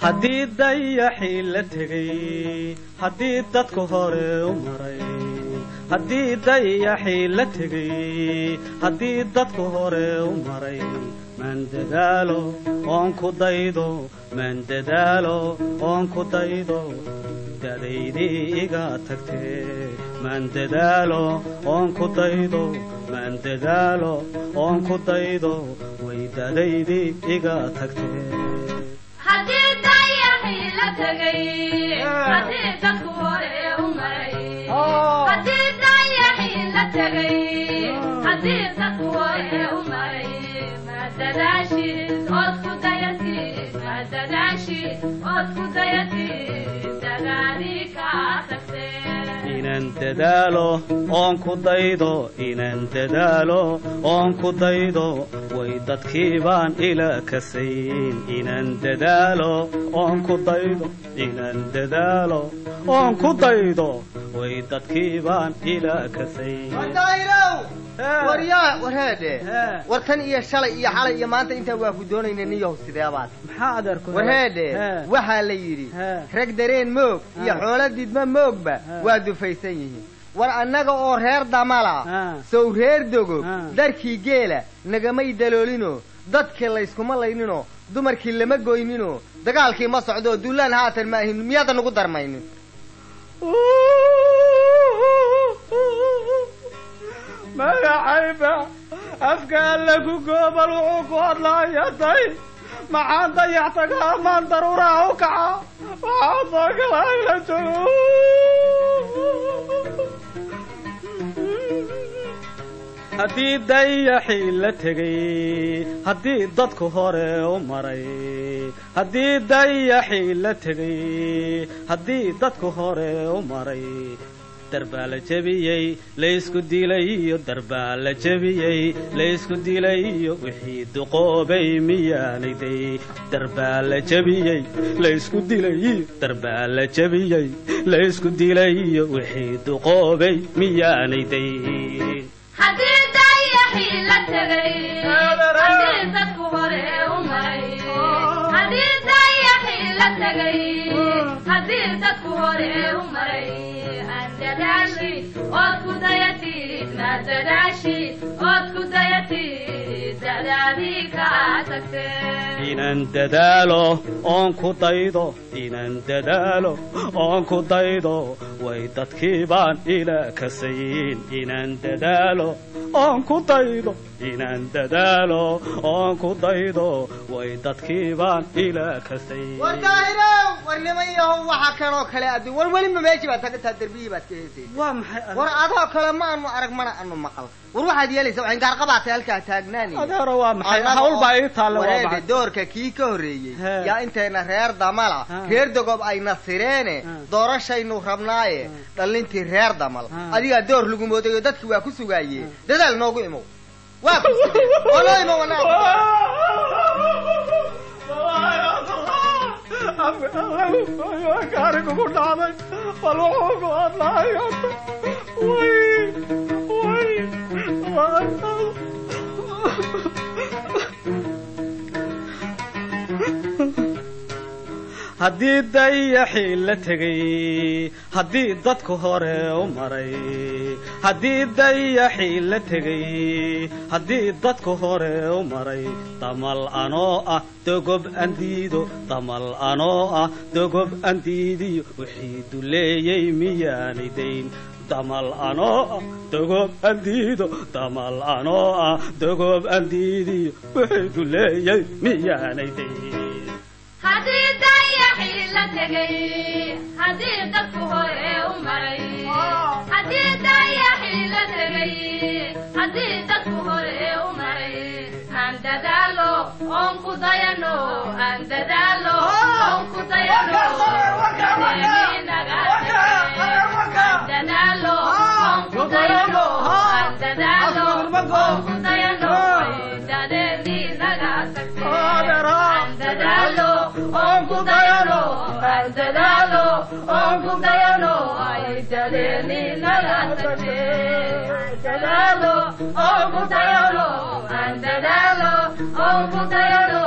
haddii dayaxii la tegay haddii dadku hore u maray haddii dayaxii la tegay haddii dadku hore u maray man dadaalo oon ku daydo man dadaalo oon ku daydo dadaydii iga tagtee man dadaalo oon ku daydo man dadaalo oon ku daydo way dadaydii iga tagtee haddii dadku hore u maray haddii dayaxii la tegay haddii dadku hore u maray ma dadaashid ood ku dayatid ma dadaashid ood ku dayatid dadaadii kaa tagtee inaan dadaalo oon ku daydo inaan dadaalo oon ku daydo way dadkii baan ila kasayn inaan dadaalo oon ku daydo inaan dadaalo oon ku daydo way dadkii baan ila kasayn wadayrow waryaa warheede wartan iyo shalay iyo xalay iyo maanta inta waa ku doonayna niyow sideebaad maxaa adarku warheede waxa la yiri rag dareen moog iyo xoolo didma moogba waa dufaysan yihiin war annaga oo reer damala soo reer dogo darkii geela nagamay daloolino dadkii la iskuma laynino dumarkii lama goynino dagaalkii ma socdo duulaan haatan ma ahin miyaad nagu darmaynin magacayba afka alla ku goobal wuxuu ku hadlaayatay maxaan dayaxtagaa maan daruuraha u kaca waxaa soo galay la joogo haddii dayaxii la tegay haddii dadku hore u maray haddii dayaxii la tegay haddii dadku hore u maray darbaa la jebiyey laysku dilayiyo darbaa la jebiyey laysku dilayiyo wixii duqoobay miyaanayday darbaa la jebiyey laysku dilayiyo darbaa la jebiyey laysku dilayiyo wixii duqoobay miyaanayday haddii dayaxii la tegay haddii dadku hore u maray haddii dayaxii la tegay haddii dadku hore u maray dadashi ood ku dayatid ma dadashi ood ku dayatid dadaadii kaa tagtee inaan dadaalo oon ku daydo inaan dadaalo oon ku daydo way dadkii baan ila kasayn inaan dadaalo oon ku daydo inaan dadaalo oon ku daydo way dadkii baan ila kasayn wardaahirow warnimayahow waxa kaloo kale adduun war weli ma meeshii baad tagtaa darbiyii baad ka heesay waa maxay war adoo kale ma aanu arag mana aanu maqal war waxaad yeelaysaa waxaan gaar qabaatay halkaa taagnaani adeero waa maxay hawl baa ii taalla waa maxay doorka kii ka horeeyay yaa intayna reer damala reer dogob ayna sireene doorashaynu rabnaaye dhalintii reer damal adiga door lagu moodayo dadkii waa ku sugaayee dadaal noogu imow waa ku sugay walo imow wanaa gaari kugu dhacday bal wuxuu ku hadlaayo haddii dayaxii la tegay haddii dadku hore u maray haddii dayaxii la tegay haddii dadku hore u maray damal anoo ah dogob andiido damal anoo ah dogob andiidiyo wixii duleeyey miyaanay dayn damal anoo ah dogob andiido damal anoo ah dogob andiidiyo wixii duleeyey miyaanay dayn haddii dayaxii la tegay haddii dadku hore u maray haddii dayaxii la tegay haddii dadku hore u maray aan dadaalo oon ku dayano aan dadaalo oon ku dayano dadalo on ku dayano aan dadalo on ku dayano dadeni naga tagtay aan dadalo on ku dayano aan dadalo on ku dayano dadeni naga tagtay dadalo on ku dayano aan dadalo on ku dayano